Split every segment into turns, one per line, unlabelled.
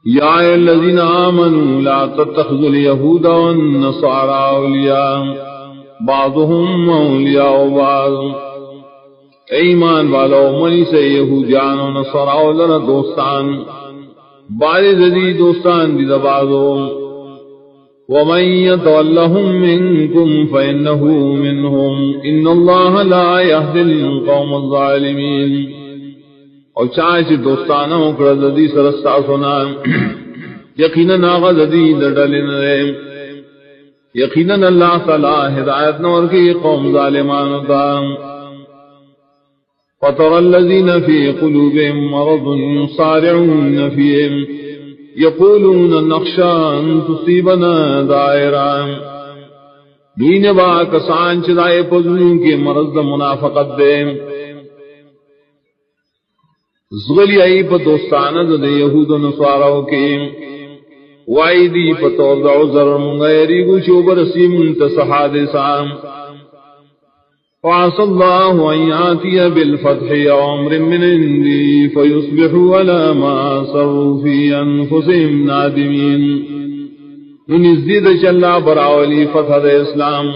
یا ایھا الذین آمنوا لا تتخذوا اليهود والنصارى اولیاء بعضهم اولیاء بعض. ایمان والو منی سے یہودیان و نصاراء لنا دوستان بعض زدی دوستان دی دبازو. ومن يتولهم منكم فإنه منهم إن الله لا يهدي القوم الظالمين. اور چاہے سے دوستانہ اکڑا زدی سرستا سنا یقیناً آغا زدی دردلن رہے. یقیناً اللہ تعالی ہدایت نور کی قوم ظالمان دا. فَتَرَى الَّذِينَ فِي قُلُوبِهِم مَّرَضٌ يُصَارِعُونَ فِيهِمْ یقولون نخشى ان تصیبنا دائرہ. دین با کسان چدائے پزنوں کے مرض منافقت دے زغلی ای پا دوستانہ دے یہود و نصاراو کے وائدی پا توضع ضرم غیری گو چوبرسی منتصحا دیسان. وعسى الله أن يأتي بالفتح وأمر من عندي فيصبحوا على ما أسروا في أنفسهم نادمين. نزدید چلا براولی فتح دے اسلام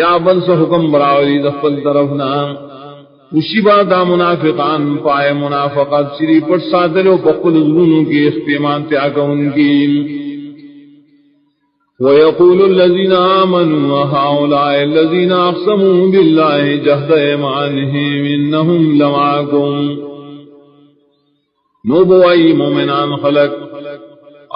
یا بنس حکم براولی دفل طرفنا اسی بات منافقان پائے منافقت شری پر سادلو بقل ظلونوں کی اختیمان تیاکا ان کی. وَيَقُولُ الَّذِينَ آمَنُوا هَؤُلَاءِ الَّذِينَ أَقْسَمُوا بِاللَّهِ جَهْدَ أَيْمَانِهِمْ إِنَّهُمْ لَمَعَكُمْ. نوبوائی مومنان خلق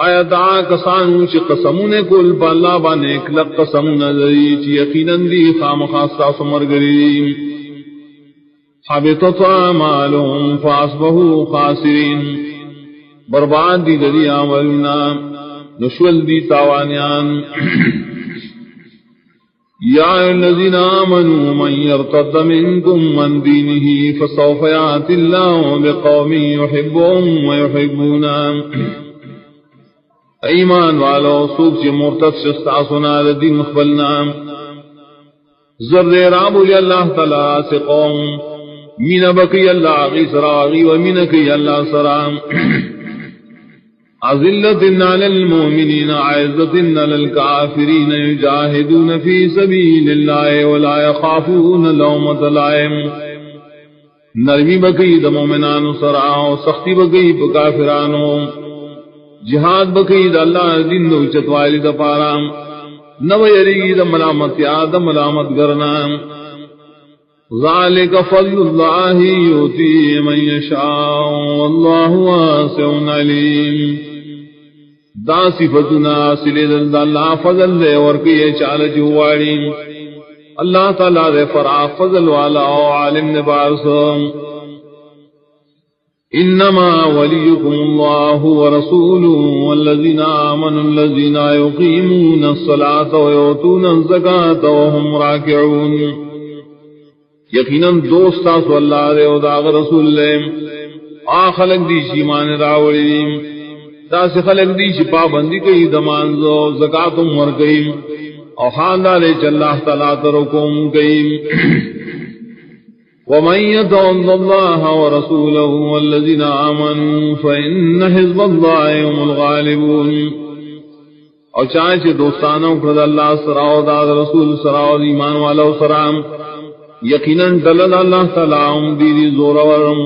آیتا کسانو چی قسمون کل باللہ بانے اکلق قسمون ذری چی یقیناً دی خام خاصا سمرگریم. حبطت اعمالهم فاصبحوا خاسرین. برباد دی لدی عملنا نشول دی تاوانیان. یا الذین آمنوا من یرتد منکم من دینه فسوف یأتی اللہ بقوم یحبهم ویحبونا. ایمان والو سوک چی مرتد شستا سنا دین مخبلنا ذر رابو لی اللہ تعالی سے قوم مین بکی اللہ غی سراغی ومینکی اللہ سرام. أذلة على المؤمنين أعزة على الكافرين يجاهدون في سبيل الله ولا يخافون لومة لائم. نرمی بکی دا مومنانو سراؤ سختی بکی پا کافرانو جہاد بکی دا اللہ دین دو چتوالی دا پارام نو یری دا ملامت یا دا ملامت کرنا. ذالک فضل اللہ یوتی من یشاء واللہ واسع علیم. دا صفتنا سلی دل اللہ فضل دے ورکی چال جواری اللہ تعالی دے فرا فضل والا عالم نبارس. انما ولیکم اللہ ورسولہ والذین آمنوا الذین یقیمون الصلاة ویؤتون الزکاة وهم راکعون. یقیناً دوستا سو اللہ دے و داغ رسول لے خلق دی شیمان راوڑی دا سے خلق دی شپا بندی کئی دمانزو زکاة مر کئی او خاندارے چاللہ تعالیٰ ترکم کئی. ومن يتول اللہ ورسولہ والذین آمنوا فإن حزب اللہ هم الغالبون. اور چاہے دوستانوں کرد اللہ سراؤ داد رسول سراؤ ایمان والا سرام یقیناً دلد اللہ تعالیٰ دیدی زورورم